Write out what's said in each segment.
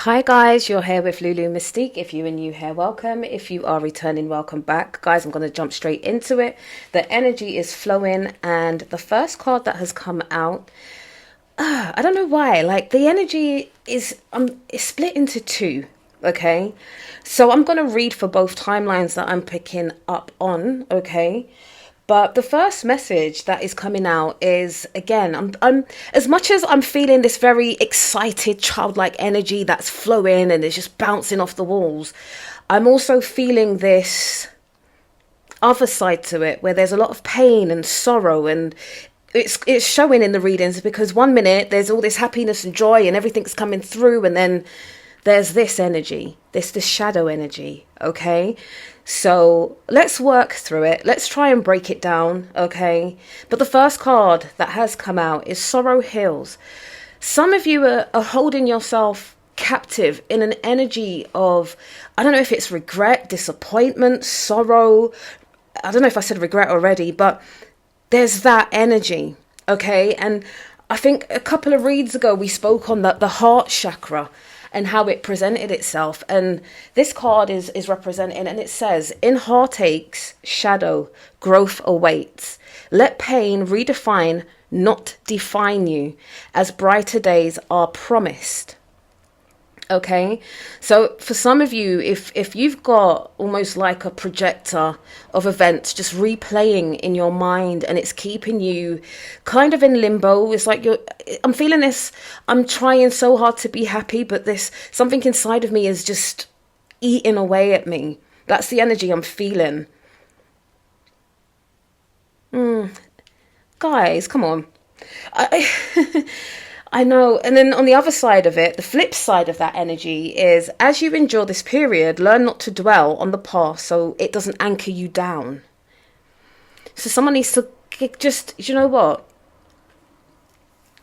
Hi guys, you're here with Lulu Mystique. If you're new here, welcome. If you are returning, welcome back. Guys, I'm going to jump straight into it. The energy is flowing and the first card that has come out, I don't know why, like the energy is split into two, okay? So I'm going to read for both timelines that I'm picking up on, okay? But the first message that is coming out is, again, I'm as much as I'm feeling this very excited childlike energy that's flowing and it's just bouncing off the walls, I'm also feeling this other side to it where there's a lot of pain and sorrow, and it's showing in the readings because one minute there's all this happiness and joy and everything's coming through, and then there's this energy, this shadow energy, okay? So let's work through it. Let's try and break it down, okay? But the first card that has come out is Sorrow Heals. Some of you are holding yourself captive in an energy of, I don't know if it's regret, disappointment, sorrow. I don't know if I said regret already, but there's that energy, okay? And I think a couple of reads ago, we spoke on the heart chakra and how it presented itself. And this card is representing, and it says, in heartaches, shadow, growth awaits. Let pain redefine, not define you, as brighter days are promised. Okay, so for some of you, if you've got almost like a projector of events just replaying in your mind and it's keeping you kind of in limbo, it's like I'm feeling this, I'm trying so hard to be happy, but this something inside of me is just eating away at me. That's the energy I'm feeling. Guys, come on. I know. And then on the other side of it, the flip side of that energy is, as you endure this period, learn not to dwell on the past so it doesn't anchor you down. So someone needs to just, you know what?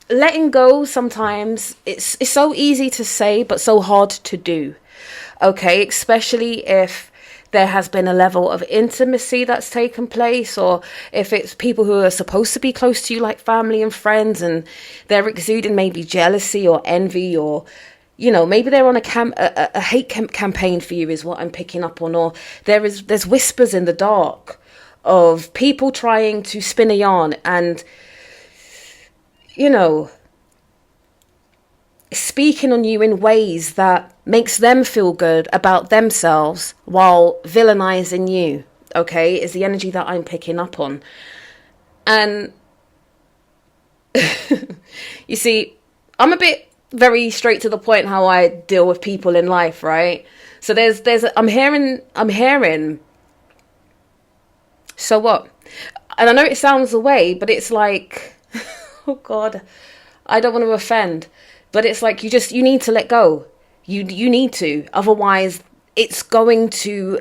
Letting go sometimes, it's so easy to say, but so hard to do. Okay, especially if there has been a level of intimacy that's taken place, or if it's people who are supposed to be close to you, like family and friends, and they're exuding maybe jealousy or envy, or, you know, maybe they're on a hate campaign for you is what I'm picking up on, or there's whispers in the dark of people trying to spin a yarn and, you know, speaking on you in ways that makes them feel good about themselves while villainizing you, okay, is the energy that I'm picking up on. And you see, I'm a bit very straight to the point how I deal with people in life, right? So I'm hearing, so what? And I know it sounds away, but it's like, oh God, I don't want to offend. But it's like you need to let go. You need to. Otherwise, it's going to...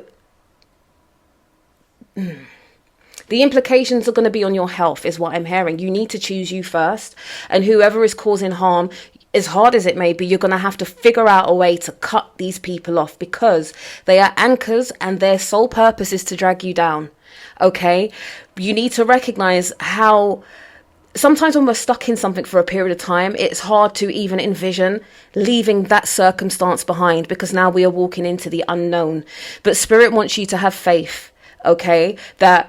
The implications are going to be on your health, is what I'm hearing. You need to choose you first. And whoever is causing harm, as hard as it may be, you're going to have to figure out a way to cut these people off, because they are anchors and their sole purpose is to drag you down. Okay? You need to recognize how... Sometimes when we're stuck in something for a period of time, it's hard to even envision leaving that circumstance behind, because now we are walking into the unknown. But Spirit wants you to have faith, okay? That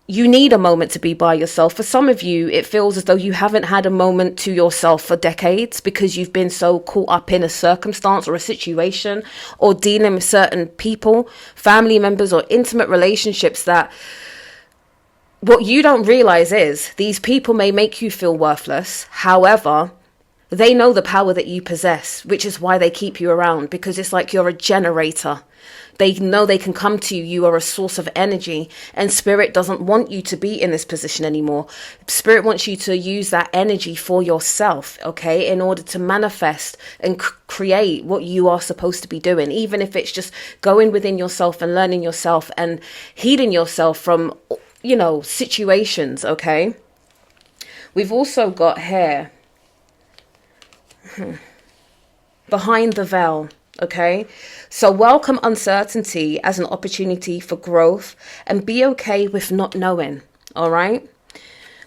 you need a moment to be by yourself. For some of you, it feels as though you haven't had a moment to yourself for decades because you've been so caught up in a circumstance or a situation, or dealing with certain people, family members, or intimate relationships that... What you don't realize is these people may make you feel worthless. However, they know the power that you possess, which is why they keep you around, because it's like you're a generator. They know they can come to you. You are a source of energy, and Spirit doesn't want you to be in this position anymore. Spirit wants you to use that energy for yourself, okay, in order to manifest and create what you are supposed to be doing, even if it's just going within yourself and learning yourself and healing yourself from, you know, situations, okay? We've also got here, behind the veil, okay? So welcome uncertainty as an opportunity for growth, and be okay with not knowing, all right?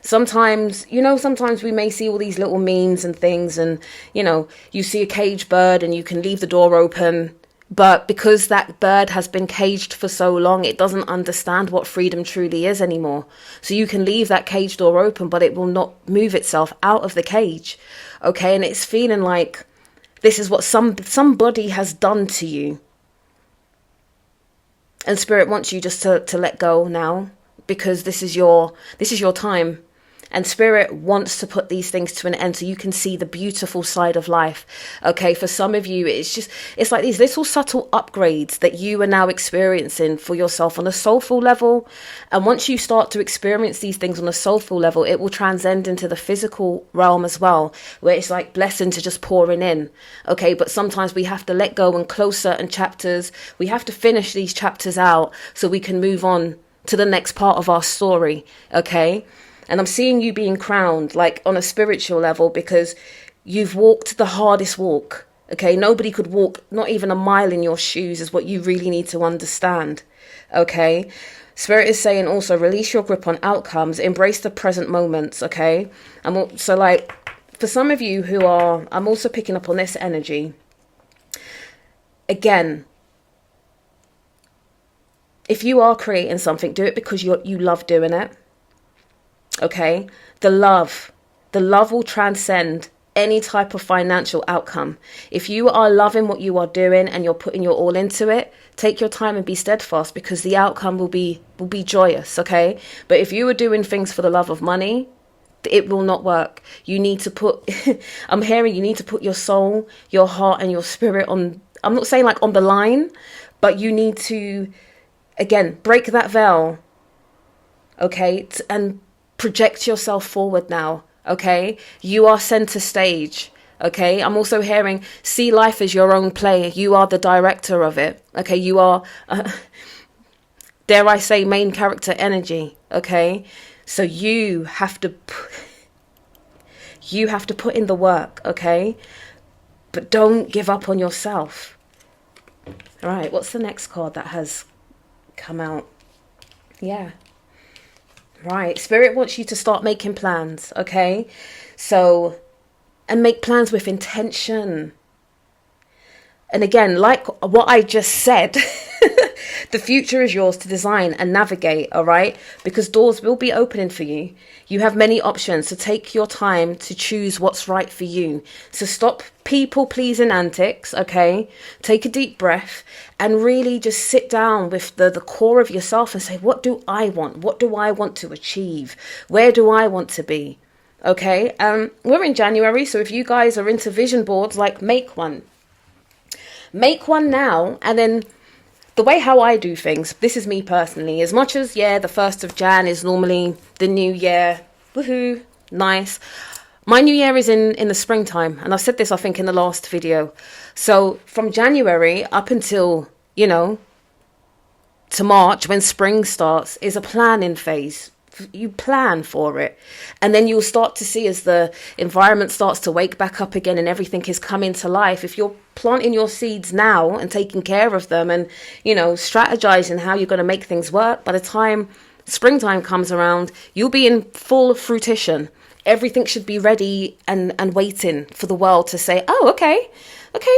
Sometimes, sometimes we may see all these little memes and things, and, you see a caged bird and you can leave the door open. But because that bird has been caged for so long, it doesn't understand what freedom truly is anymore. So you can leave that cage door open, but it will not move itself out of the cage. Okay, and it's feeling like this is what somebody has done to you. And Spirit wants you just to let go now, because this is your time. And Spirit wants to put these things to an end so you can see the beautiful side of life. Okay, for some of you, it's like these little subtle upgrades that you are now experiencing for yourself on a soulful level. And once you start to experience these things on a soulful level, it will transcend into the physical realm as well, where it's like blessings are just pouring in. Okay, but sometimes we have to let go and close certain chapters. We have to finish these chapters out so we can move on to the next part of our story. Okay. And I'm seeing you being crowned, like on a spiritual level, because you've walked the hardest walk. Okay, nobody could walk not even a mile in your shoes is what you really need to understand. Okay, Spirit is saying also release your grip on outcomes, embrace the present moments. Okay, so like for some of you I'm also picking up on this energy. Again, if you are creating something, do it because you love doing it. Okay, the love will transcend any type of financial outcome. If you are loving what you are doing and you're putting your all into it, take your time and be steadfast, because the outcome will be joyous. Okay, but if you are doing things for the love of money, it will not work. You need to put I'm hearing you need to put your soul, your heart and your spirit on. I'm not saying like on the line, but you need to, again, break that veil. Okay, and project yourself forward now. Okay, you are center stage. Okay, I'm also hearing see life as your own play. You are the director of it. Okay, you are dare I say main character energy. Okay, so you have to put in the work. Okay, but don't give up on yourself. All right, what's the next card that has come out? Yeah. Right, Spirit wants you to start making plans, okay? So, and make plans with intention. And again, like what I just said, the future is yours to design and navigate, all right? Because doors will be opening for you. You have many options, so take your time to choose what's right for you. So stop people-pleasing antics, okay? Take a deep breath and really just sit down with the core of yourself and say, what do I want? What do I want to achieve? Where do I want to be? Okay, we're in January, so if you guys are into vision boards, like make one. Make one now, and then the way how I do things, this is me personally, as much as, yeah, the 1st of Jan is normally the new year, woohoo, nice. My new year is in the springtime, and I've said this, I think, in the last video. So from January up until, to March, when spring starts, is a planning phase. You plan for it, and then you'll start to see as the environment starts to wake back up again and everything is coming to life. If you're planting your seeds now and taking care of them and strategizing how you're going to make things work, by the time springtime comes around, you'll be in full fruition. Everything should be ready and waiting for the world to say, oh, okay,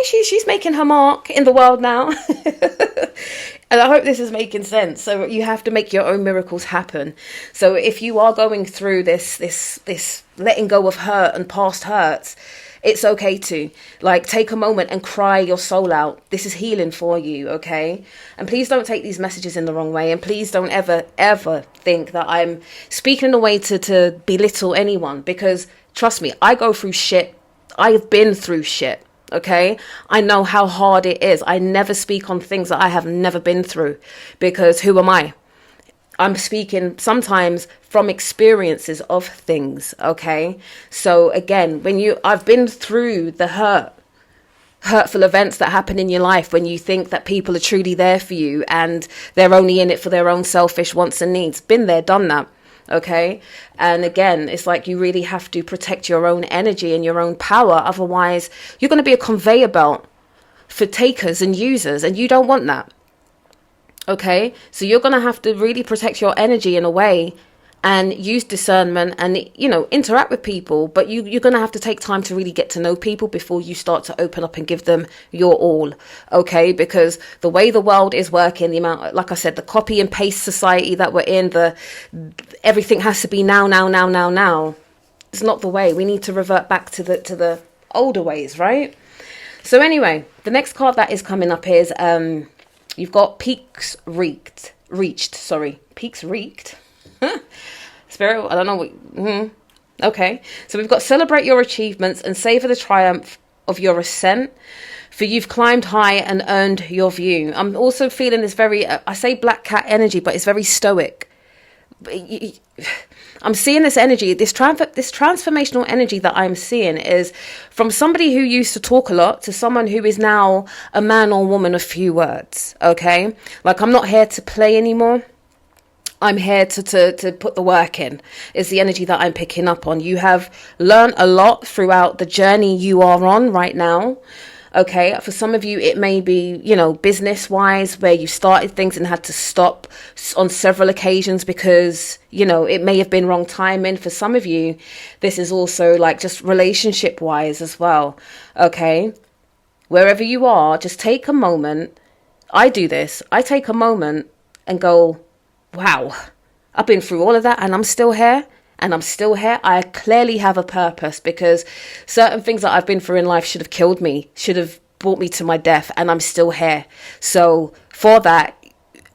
she's making her mark in the world now. And I hope this is making sense. So you have to make your own miracles happen. So if you are going through this letting go of hurt and past hurts, it's okay to take a moment and cry your soul out. This is healing for you, okay? And please don't take these messages in the wrong way. And please don't ever think that I'm speaking in a way to belittle anyone, because trust me, I go through shit. I've been through shit. Okay, I know how hard it is. I never speak on things that I have never been through, because who am I? I'm speaking sometimes from experiences of things. Okay, so again, I've been through the hurtful events that happen in your life when you think that people are truly there for you and they're only in it for their own selfish wants and needs. Been there, done that. Okay, and again, it's like you really have to protect your own energy and your own power. Otherwise, you're going to be a conveyor belt for takers and users, and you don't want that. Okay, so you're going to have to really protect your energy in a way and use discernment and, you know, interact with people. But you're going to have to take time to really get to know people before you start to open up and give them your all. Okay, because the way the world is working, the amount, like I said, the copy and paste society that we're in, everything has to be now. It's not the way. We need to revert back to the older ways, right? So anyway, the next card that is coming up is you've got peaks reached. Peaks reached. Spirit, I don't know what. Okay, so we've got celebrate your achievements and savor the triumph of your ascent, for you've climbed high and earned your view. I'm also feeling this very, I say black cat energy, but it's very stoic. I'm seeing this energy, this transformational energy that I'm seeing is from somebody who used to talk a lot to someone who is now a man or woman of few words. Okay, like I'm not here to play anymore. I'm here to put the work in, is the energy that I'm picking up on. You have learned a lot throughout the journey you are on right now. Okay, for some of you, it may be, you know, business wise, where you started things and had to stop on several occasions because, you know, it may have been wrong timing. For some of you, this is also like just relationship wise as well. Okay, wherever you are, just take a moment. I do this. I take a moment and go, wow, I've been through all of that and I'm still here. And I'm still here. I clearly have a purpose, because certain things that I've been through in life should have killed me, should have brought me to my death, and I'm still here. So for that,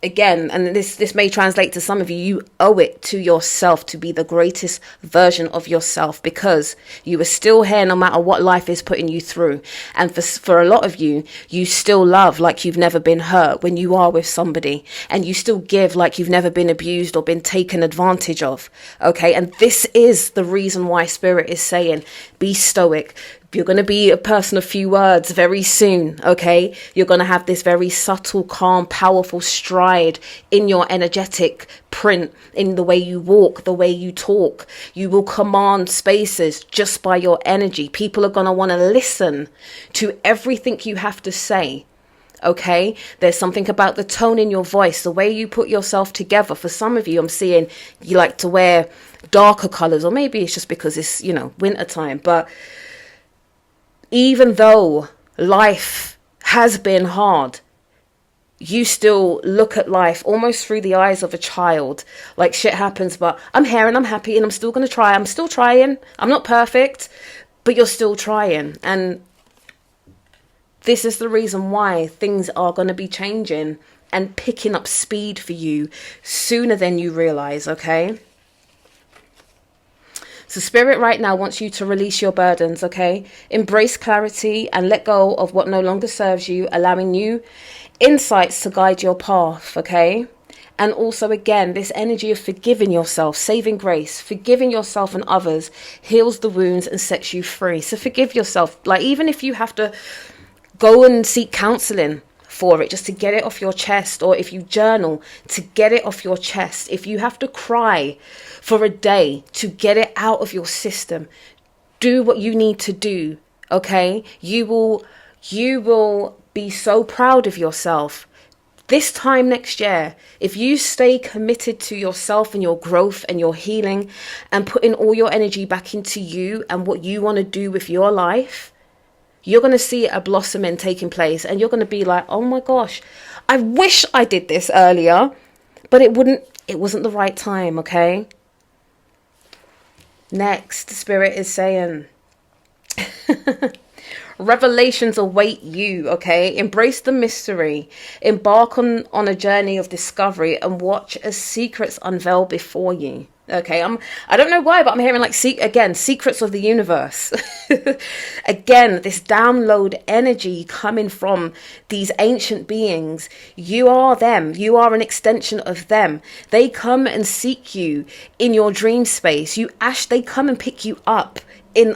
again, and this may translate to some of you, you owe it to yourself to be the greatest version of yourself, because you are still here no matter what life is putting you through. And for a lot of you, you still love like you've never been hurt when you are with somebody, and you still give like you've never been abused or been taken advantage of. Okay, and this is the reason why Spirit is saying be stoic. You're going to be a person of few words very soon, okay? You're going to have this very subtle, calm, powerful stride in your energetic print, in the way you walk, the way you talk. You will command spaces just by your energy. People are going to want to listen to everything you have to say, okay? There's something about the tone in your voice, the way you put yourself together. For some of you, I'm seeing you like to wear darker colors, or maybe it's just because it's, you know, winter time, but even though life has been hard, you still look at life almost through the eyes of a child. Like, shit happens, but I'm here and I'm happy and I'm still going to try. I'm still trying. I'm not perfect, but you're still trying. And this is the reason why things are going to be changing and picking up speed for you sooner than you realize, okay? So Spirit right now wants you to release your burdens, okay? Embrace clarity and let go of what no longer serves you, allowing new insights to guide your path, okay? And also, again, this energy of forgiving yourself, saving grace, forgiving yourself and others heals the wounds and sets you free. So forgive yourself. Like, even if you have to go and seek counseling for it, just to get it off your chest, or if you journal, to get it off your chest. If you have to cry for a day to get it out of your system, do what you need to do, okay? You will be so proud of yourself. This time next year, if you stay committed to yourself and your growth and your healing and putting all your energy back into you and what you want to do with your life, you're going to see a blossoming taking place, and you're going to be like, oh my gosh, I wish I did this earlier, but it wasn't the right time, okay? Next, Spirit is saying, revelations await you, okay? Embrace the mystery. Embark on a journey of discovery and watch as secrets unveil before you. Okay, I don't know why, but I'm hearing like secrets of the universe. Again, this download energy coming from these ancient beings. You are them. You are an extension of them. They come and seek you in your dream space. They come and pick you up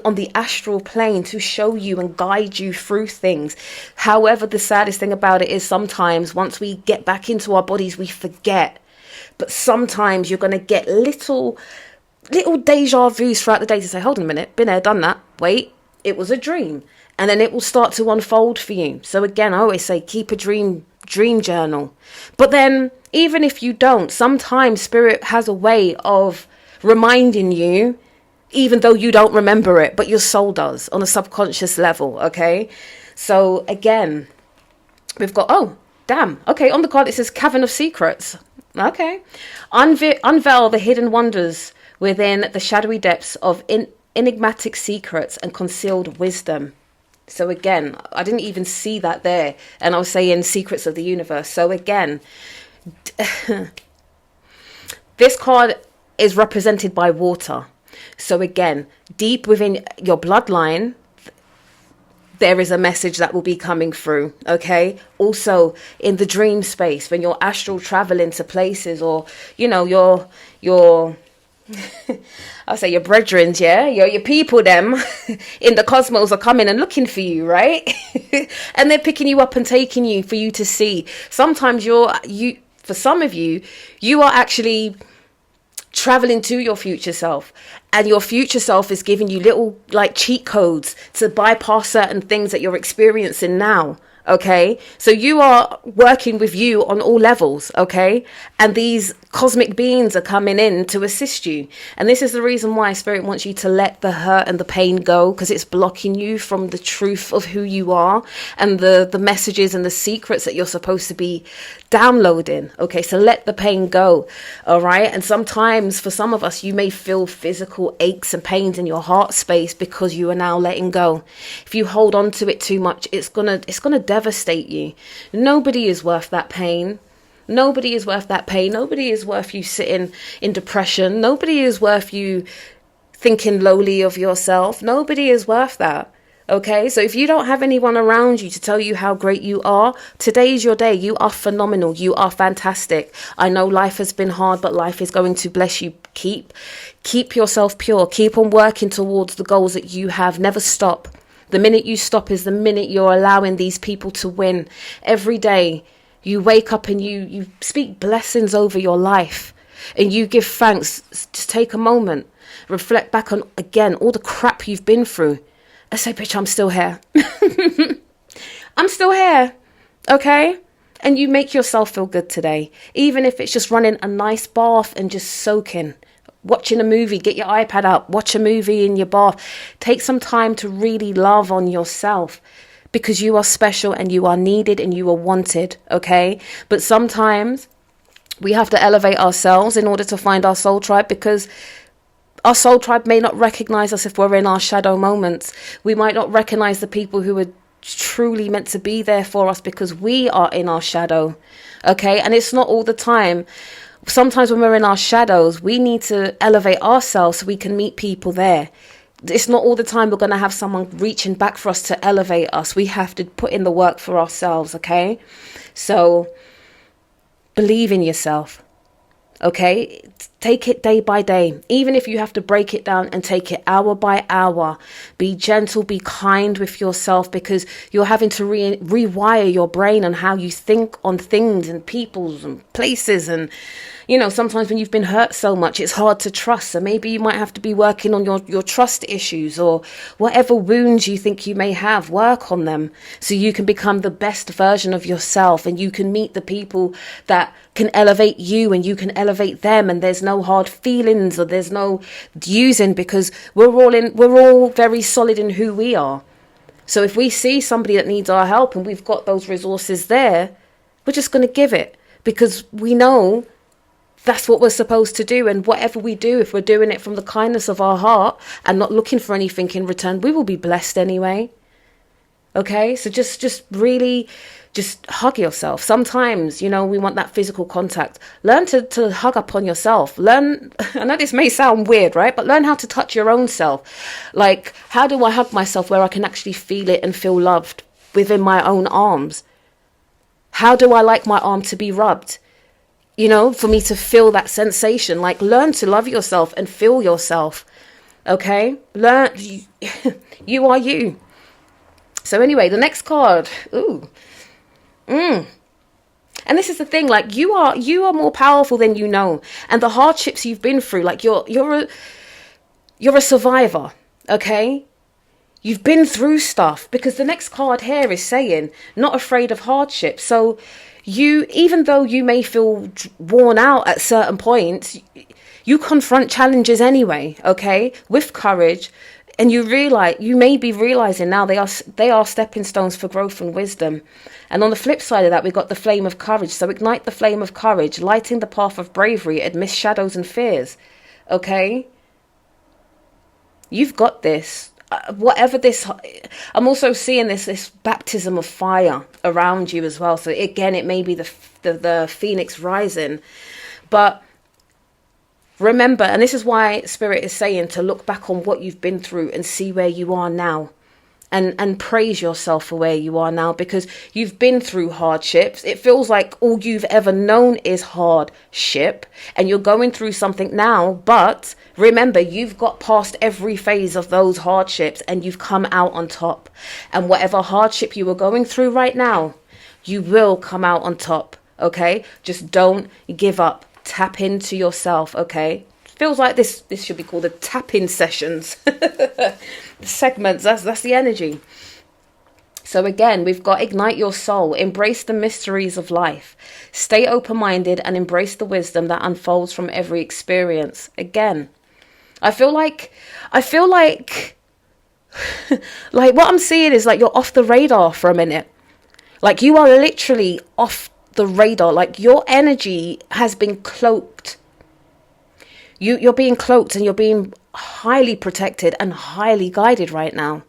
on the astral plane to show you and guide you through things. However, the saddest thing about it is sometimes once we get back into our bodies, we forget. But sometimes you're going to get little deja vus throughout the day to say, hold on a minute, been there, done that. Wait, it was a dream. And then it will start to unfold for you. So again, I always say, keep a dream journal. But then even if you don't, sometimes Spirit has a way of reminding you, even though you don't remember it, but your soul does on a subconscious level. Okay, so again, we've got, oh damn, okay, on the card it says Cavern of Secrets. Okay, unveil the hidden wonders within the shadowy depths of enigmatic secrets and concealed wisdom. So again, I didn't even see that there, and I was saying secrets of the universe. So again, this card is represented by water. So again, deep within your bloodline, there is a message that will be coming through. Okay. Also in the dream space, when you're astral traveling to places, or, you know, your I'll say your brethren, yeah, your people, them in the cosmos are coming and looking for you, right? And they're picking you up and taking you for you to see. Sometimes for some of you, you are actually traveling to your future self, and your future self is giving you little like cheat codes to bypass certain things that you're experiencing now. Okay, so you are working with you on all levels. Okay, and these cosmic beings are coming in to assist you, and this is the reason why Spirit wants you to let the hurt and the pain go, because it's blocking you from the truth of who you are and the messages and the secrets that you're supposed to be downloading. Okay, so let the pain go. All right, and sometimes for some of us, you may feel physical aches and pains in your heart space because you are now letting go. If you hold on to it too much, it's gonna devastate you. Nobody is worth that pain. Nobody is worth that pain. Nobody is worth you sitting in depression. Nobody is worth you thinking lowly of yourself. Nobody is worth that. Okay, so if you don't have anyone around you to tell you how great you are, today is your day. You are phenomenal. You are fantastic. I know life has been hard, but life is going to bless you. Keep yourself pure. Keep on working towards the goals that you have. Never stop. The minute you stop is the minute you're allowing these people to win. Every day you wake up and you speak blessings over your life, and you give thanks. Just take a moment, reflect back on, again, all the crap you've been through. I say, bitch, I'm still here. I'm still here. Okay? And you make yourself feel good today. Even if it's just running a nice bath and just soaking. Watching a movie, get your iPad out, watch a movie in your bath. Take some time to really love on yourself, because you are special and you are needed and you are wanted, okay? But sometimes we have to elevate ourselves in order to find our soul tribe, because our soul tribe may not recognize us if we're in our shadow moments. We might not recognize the people who are truly meant to be there for us because we are in our shadow, okay? And it's not all the time. Sometimes when we're in our shadows, we need to elevate ourselves so we can meet people there. It's not all the time we're going to have someone reaching back for us to elevate us. We have to put in the work for ourselves, okay? So believe in yourself, okay? Take it day by day. Even if you have to break it down and take it hour by hour, be gentle, be kind with yourself, because you're having to rewire your brain on how you think on things and peoples and places. And, you know, sometimes when you've been hurt so much, it's hard to trust. So maybe you might have to be working on your trust issues, or whatever wounds you think you may have, work on them so you can become the best version of yourself, and you can meet the people that can elevate you and you can elevate them, and there's no hard feelings or there's no using, because we're all very solid in who we are. So if we see somebody that needs our help and we've got those resources there, we're just going to give it, because we know that's what we're supposed to do. And whatever we do, if we're doing it from the kindness of our heart and not looking for anything in return, we will be blessed anyway. Okay, so just really just hug yourself. Sometimes, you know, we want that physical contact. Learn to hug up on yourself. Learn, I know this may sound weird, right? But learn how to touch your own self. Like, how do I hug myself where I can actually feel it and feel loved within my own arms? How do I like my arm to be rubbed? You know, for me to feel that sensation. Like, learn to love yourself and feel yourself. Okay? Learn, you are you. So anyway, the next card. Ooh. And this is the thing, like, you are more powerful than you know. And the hardships you've been through, like, you're a survivor, okay? You've been through stuff, because the next card here is saying not afraid of hardship. So even though you may feel worn out at certain points, you confront challenges anyway, okay, with courage. And you may be realizing now they are stepping stones for growth and wisdom. And on the flip side of that, we got the flame of courage. So ignite the flame of courage, lighting the path of bravery amidst shadows and fears. Okay, you've got this. Whatever this, I'm also seeing this baptism of fire around you as well. So again, it may be the phoenix rising, but remember, and this is why Spirit is saying to look back on what you've been through and see where you are now, and praise yourself for where you are now, because you've been through hardships. It feels like all you've ever known is hardship, and you're going through something now. But remember, you've got past every phase of those hardships and you've come out on top. And whatever hardship you were going through right now, you will come out on top. Okay, just don't give up. Tap into yourself. Okay, feels like this should be called the tap-in sessions. Segments, that's the energy. So again, we've got ignite your soul, embrace the mysteries of life, stay open-minded, and embrace the wisdom that unfolds from every experience. Again, I feel like like what I'm seeing is like you're off the radar for a minute. Like you are literally off the radar. Like your energy has been cloaked. You're being cloaked and you're being highly protected and highly guided right now.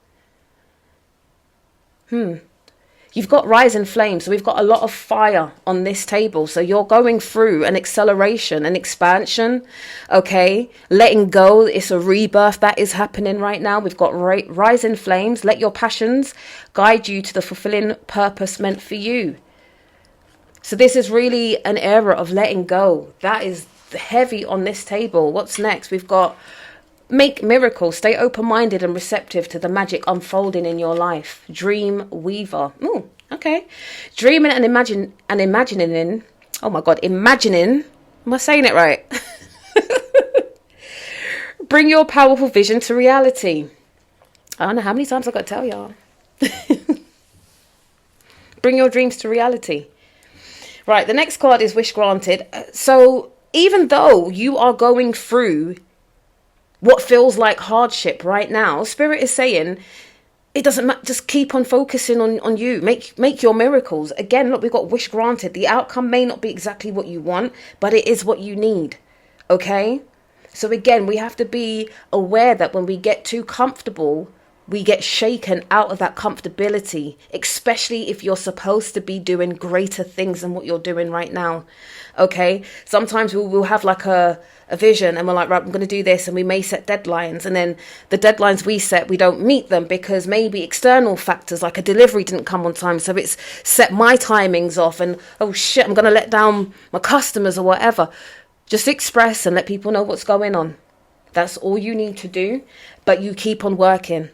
You've got rising flames. So we've got a lot of fire on this table. So you're going through an acceleration, an expansion. Okay. Letting go. It's a rebirth that is happening right now. We've got rising flames. Let your passions guide you to the fulfilling purpose meant for you. So this is really an era of letting go. That is heavy on this table. What's next? We've got make miracles. Stay open-minded and receptive to the magic unfolding in your life. Dream weaver. Ooh, okay. Dreaming and imagining. Oh my God, imagining. Am I saying it right? Bring your powerful vision to reality. I don't know how many times I've got to tell y'all. Bring your dreams to reality. Right, the next card is wish granted. So even though you are going through what feels like hardship right now, Spirit is saying it doesn't matter. Just keep on focusing on you. Make your miracles. Again, look, we've got wish granted. The outcome may not be exactly what you want, but it is what you need. Okay? So again, we have to be aware that when we get too comfortable, we get shaken out of that comfortability, especially if you're supposed to be doing greater things than what you're doing right now. Okay, sometimes we'll have like a vision and we're like, right, I'm going to do this, and we may set deadlines, and then the deadlines we set, we don't meet them because maybe external factors like a delivery didn't come on time, so it's set my timings off, and oh shit, I'm going to let down my customers or whatever. Just express and let people know what's going on. That's all you need to do, but you keep on working.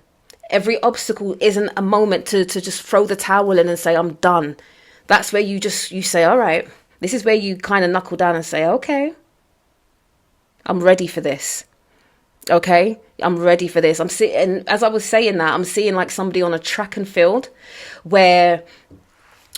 Every obstacle isn't a moment to just throw the towel in and say, I'm done. That's where you say, all right, this is where you kind of knuckle down and say, okay, I'm ready for this. Okay, I'm ready for this. And as I was saying that, I'm seeing like somebody on a track and field where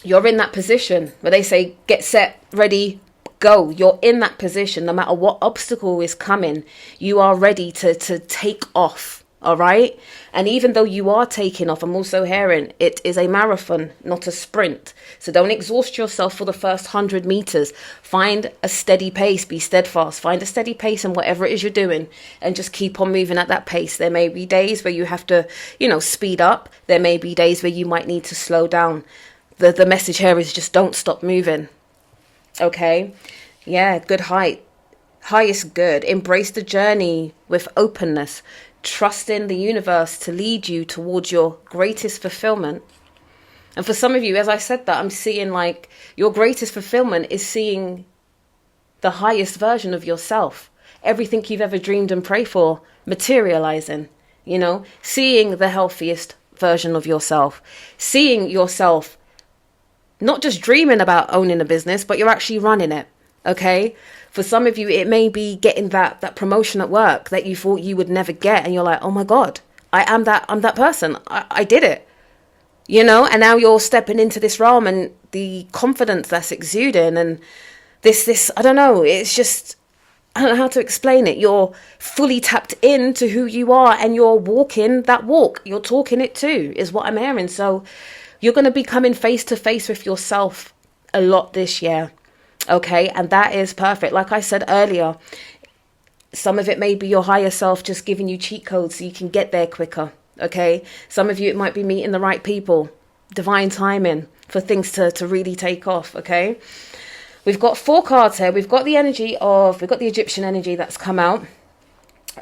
you're in that position where they say, get set, ready, go. You're in that position. No matter what obstacle is coming, you are ready to take off. All right. And even though you are taking off, I'm also hearing it is a marathon, not a sprint. So don't exhaust yourself for the first 100 meters. Find a steady pace. Be steadfast. Find a steady pace in whatever it is you're doing, and just keep on moving at that pace. There may be days where you have to, speed up. There may be days where you might need to slow down. The message here is just don't stop moving. Okay. Yeah. Good height. Highest good. Embrace the journey with openness. Trust in the universe to lead you towards your greatest fulfillment. And for some of you, as I said that, I'm seeing like your greatest fulfillment is seeing the highest version of yourself. Everything you've ever dreamed and prayed for materializing, seeing the healthiest version of yourself, seeing yourself not just dreaming about owning a business, but you're actually running it. Okay. For some of you, it may be getting that promotion at work that you thought you would never get. And you're like, oh my God, I'm that person. I did it. and now you're stepping into this realm, and the confidence that's exuding, and this, I don't know, it's just, I don't know how to explain it. You're fully tapped into who you are, and you're walking that walk. You're talking it too, is what I'm hearing. So you're going to be coming face to face with yourself a lot this year. Okay. And that is perfect. Like I said earlier, some of it may be your higher self just giving you cheat codes so you can get there quicker. Okay. Some of you, it might be meeting the right people, divine timing for things to really take off. Okay. We've got 4 cards here. We've got the Egyptian energy that's come out.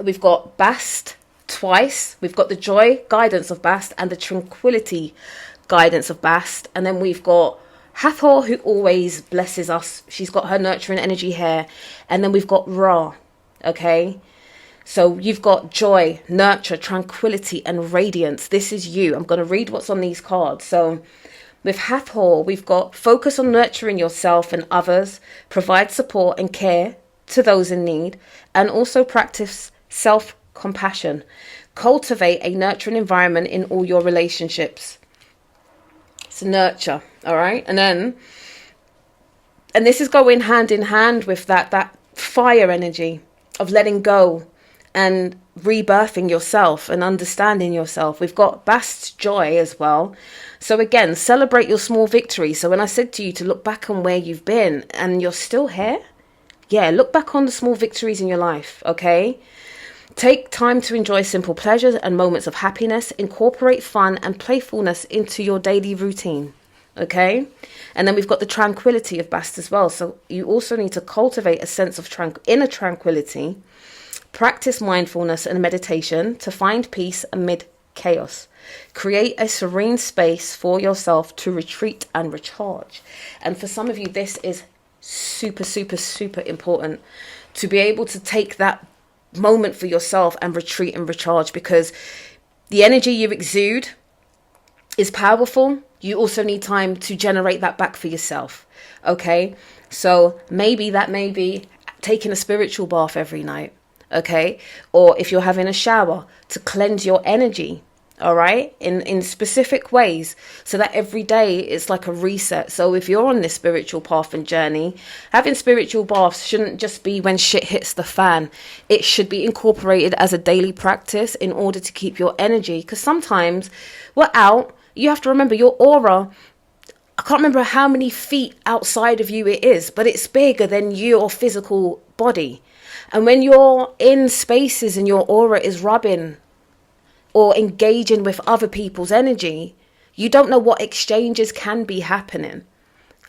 We've got Bast twice. We've got the joy guidance of Bast and the tranquility guidance of Bast. And then we've got Hathor, who always blesses us. She's got her nurturing energy here. And then we've got Ra. Okay. So you've got joy, nurture, tranquility, and radiance. This is you. I'm going to read what's on these cards. So with Hathor, we've got focus on nurturing yourself and others, provide support and care to those in need, and also practice self-compassion. Cultivate a nurturing environment in all your relationships. It's nurture, all right? And this is going hand in hand with that fire energy of letting go and rebirthing yourself and understanding yourself. We've got Bast's joy as well. So again, celebrate your small victories. So when I said to you to look back on where you've been and you're still here, look back on the small victories in your life, okay? Take time to enjoy simple pleasures and moments of happiness. Incorporate fun and playfulness into your daily routine, okay? And then we've got the tranquility of Bast as well. So you also need to cultivate a sense of inner tranquility. Practice mindfulness and meditation to find peace amid chaos. Create a serene space for yourself to retreat and recharge. And for some of you, this is super, super, super important, to be able to take that moment for yourself and retreat and recharge, because the energy you exude is powerful. You also need time to generate that back for yourself. Okay. So maybe that may be taking a spiritual bath every night. Okay. Or if you're having a shower, to cleanse your energy. All right. In specific ways, so that every day it's like a reset. So if you're on this spiritual path and journey, having spiritual baths shouldn't just be when shit hits the fan. It should be incorporated as a daily practice in order to keep your energy. Because sometimes we're out. You have to remember your aura. I can't remember how many feet outside of you it is, but it's bigger than your physical body. And when you're in spaces and your aura is rubbing or engaging with other people's energy, you don't know what exchanges can be happening.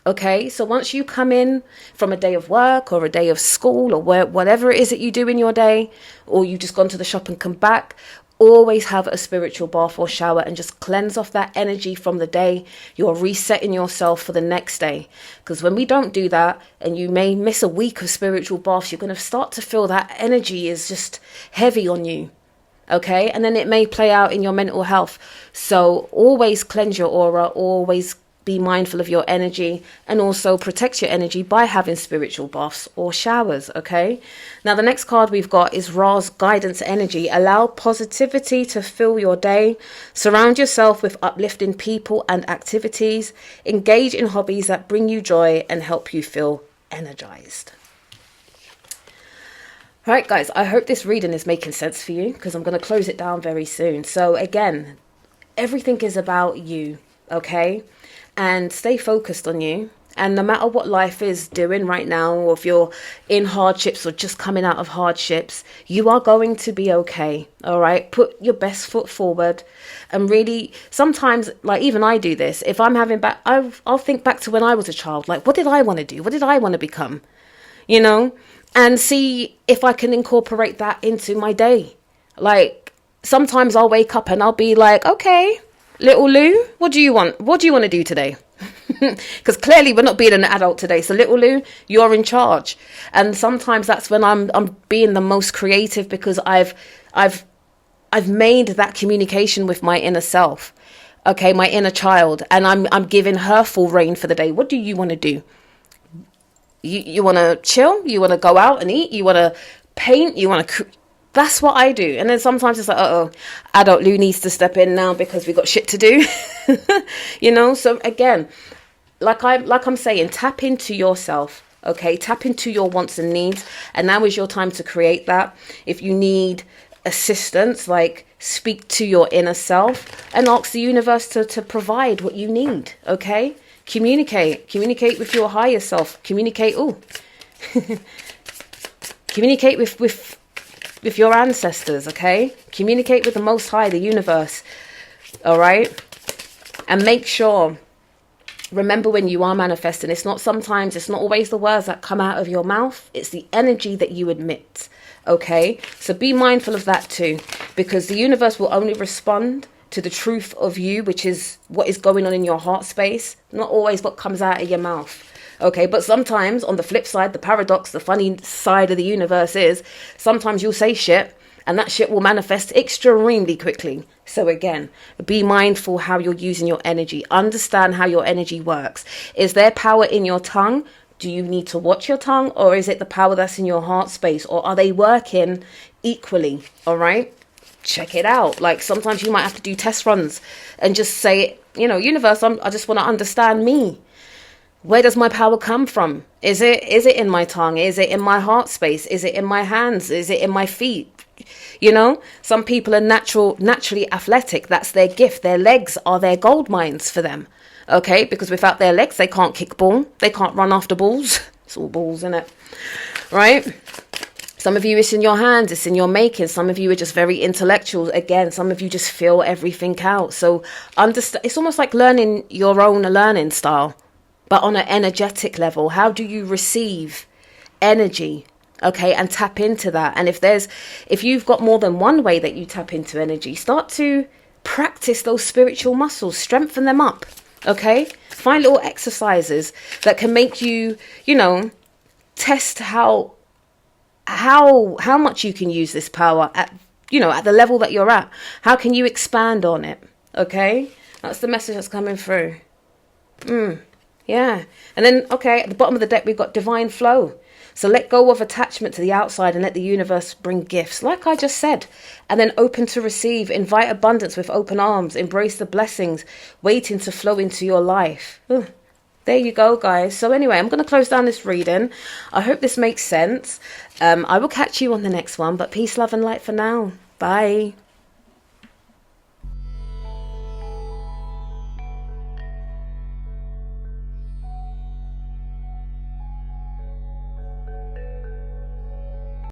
Okay, so once you come in from a day of work or a day of school or whatever it is that you do in your day, or you just gone to the shop and come back, always have a spiritual bath or shower and just cleanse off that energy from the day. You're resetting yourself for the next day. Because when we don't do that, and you may miss a week of spiritual baths, you're going to start to feel that energy is just heavy on you. Okay, and then it may play out in your mental health. So always cleanse your aura, always be mindful of your energy, and also protect your energy by having spiritual baths or showers. Okay, now the next card we've got is Ra's guidance energy. Allow positivity to fill your day. Surround yourself with uplifting people and activities. Engage in hobbies that bring you joy and help you feel energized. All right, guys, I hope this reading is making sense for you, because I'm going to close it down very soon. So again, everything is about you, okay? And stay focused on you. And no matter what life is doing right now, or if you're in hardships or just coming out of hardships, you are going to be okay, all right? Put your best foot forward. And really, sometimes, like even I do this, if I'm having back, I'll think back to when I was a child. Like, what did I want to do? What did I want to become? You know? And see if I can incorporate that into my day. Like, sometimes I'll wake up and I'll be like, okay, little Lou, what do you want? What do you want to do today? Because clearly we're not being an adult today. So little Lou, you're in charge. And sometimes that's when I'm being the most creative, because I've made that communication with my inner self. Okay, my inner child. And I'm giving her full reign for the day. What do you want to do? You want to chill? You want to go out and eat? You want to paint? You want to That's what I do. And then sometimes it's like, uh-oh, adult Lou needs to step in now because we got shit to do. You know, so again, like I'm saying, tap into yourself. Okay, tap into your wants and needs, and now is your time to create that. If you need assistance, like, speak to your inner self and ask the universe to provide what you need. Okay, communicate with your higher self. Communicate communicate with your ancestors. Okay, communicate with the Most High, the universe. All right, and make sure, remember, when you are manifesting, it's not always the words that come out of your mouth. It's the energy that you emit. Okay, so be mindful of that too, because the universe will only respond to the truth of you, which is what is going on in your heart space, not always what comes out of your mouth. Okay, but sometimes on the flip side, the paradox, the funny side of the universe is sometimes you'll say shit and that shit will manifest extremely quickly. So again, be mindful how you're using your energy. Understand how your energy works. Is there power in your tongue? Do you need to watch your tongue, or is it the power that's in your heart space, or are they working equally? All right, check it out. Like, sometimes you might have to do test runs and just say, you know, universe, I just want to understand me. Where does my power come from? Is it in my tongue? Is it in my heart space? Is it in my hands? Is it in my feet? You know, some people are naturally athletic. That's their gift. Their legs are their gold mines for them. Okay, because without their legs, they can't kick ball. They can't run after balls. It's all balls, isn't it? Right? Some of you, it's in your hands. It's in your making. Some of you are just very intellectual. Again, some of you just feel everything out. So understand. It's almost like learning your own learning style, but on an energetic level. How do you receive energy? Okay, and tap into that. And if you've got more than one way that you tap into energy, start to practice those spiritual muscles, strengthen them up. Okay, find little exercises that can make you, you know, test how much you can use this power at, you know, at the level that you're at. How can you expand on it? Okay, that's the message that's coming through. Yeah. And then, okay, at the bottom of the deck, we've got divine flow. So let go of attachment to the outside and let the universe bring gifts, like I just said. And then open to receive, invite abundance with open arms, embrace the blessings waiting to flow into your life. Ooh, there you go, guys. So anyway, I'm going to close down this reading. I hope this makes sense. I will catch you on the next one, but peace, love and light for now. Bye.